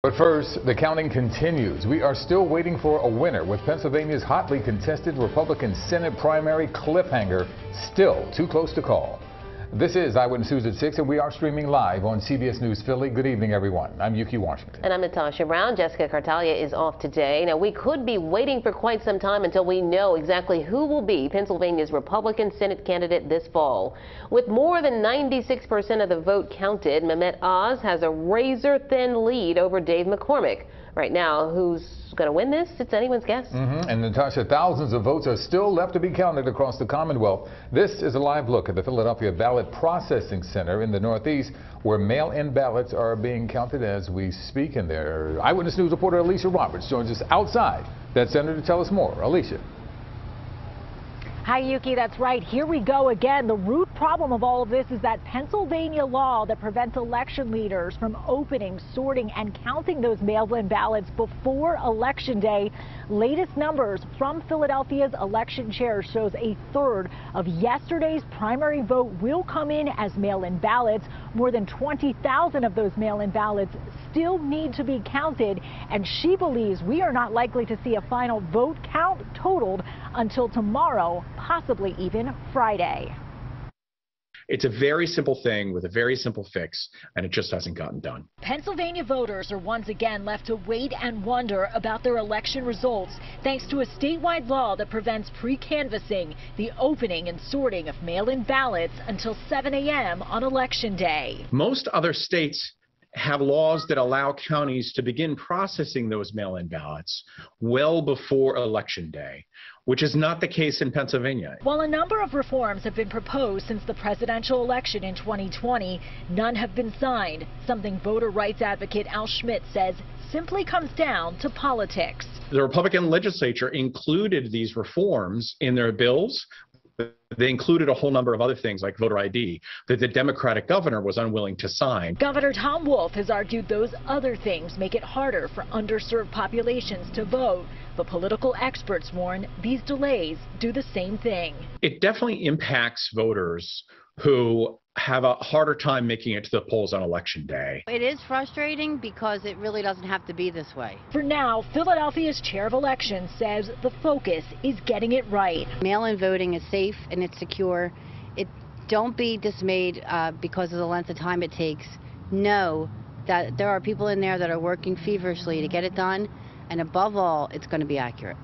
But first, the counting continues. We are still waiting for a winner with Pennsylvania's hotly contested Republican Senate primary cliffhanger still too close to call. This is Eyewitness News at 6, and we are streaming live on CBS News Philly. Good evening, everyone. I'm Yuki Washington. And I'm Natasha Brown. Jessica Cartalia is off today. Now, we could be waiting for quite some time until we know exactly who will be Pennsylvania's Republican Senate candidate this fall. With more than 96% of the vote counted, Mehmet Oz has a razor-thin lead over Dave McCormick. Right now, who's going to win this? It's anyone's guess. And Natasha, thousands of votes are still left to be counted across the Commonwealth. This is a live look at the Philadelphia Ballot Processing Center in the Northeast, where mail-in ballots are being counted as we speak. And there, Eyewitness News reporter Alicia Roberts joins us outside that center to tell us more. Alicia. Hi, Yuki. That's right. Here we go again. The root problem of all of this is that Pennsylvania law that prevents election leaders from opening, sorting, and counting those mail-in ballots before Election Day. Latest numbers from Philadelphia's election chair shows a third of yesterday's primary vote will come in as mail-in ballots. More than 20,000 of those mail-in ballots still need to be counted, and she believes we are not likely to see a final vote count totaled until tomorrow, possibly even Friday. It's a very simple thing with a very simple fix, and it just hasn't gotten done. Pennsylvania voters are once again left to wait and wonder about their election results, thanks to a statewide law that prevents pre-canvassing, the opening and sorting of mail-in ballots until 7 a.m. on Election Day. Most other states have laws that allow counties to begin processing those mail-in ballots well before Election Day, which is not the case in Pennsylvania. While a number of reforms have been proposed since the presidential election in 2020, none have been signed, something voter rights advocate Al Schmidt says simply comes down to politics. The Republican legislature included these reforms in their bills. They included a whole number of other things like voter ID that the Democratic governor was unwilling to sign. Governor Tom Wolf has argued those other things make it harder for underserved populations to vote. But political experts warn these delays do the same thing. It definitely impacts voters who have a harder time making it to the polls on Election Day. It is frustrating because it really doesn't have to be this way. For now, Philadelphia's chair of elections says the focus is getting it right. Mail-in voting is safe and it's secure. Don't be dismayed because of the length of time it takes. Know that there are people in there that are working feverishly to get it done, and above all, it's going to be accurate.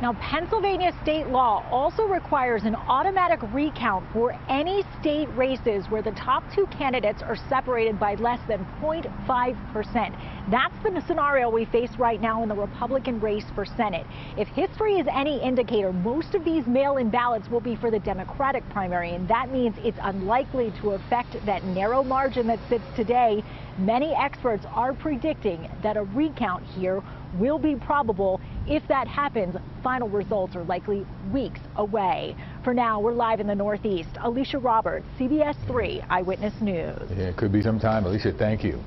Now, Pennsylvania state law also requires an automatic recount for any state races where the top two candidates are separated by less than 0.5%. That's the scenario we face right now in the Republican race for Senate. If history is any indicator, most of these mail-in ballots will be for the Democratic primary, and that means it's unlikely to affect that narrow margin that sits today. Many experts are predicting that a recount here will be probable. If that happens, final results are likely weeks away. For now, we're live in the Northeast. Alicia Roberts, CBS 3 Eyewitness News. Yeah, it could be some time. Alicia, thank you.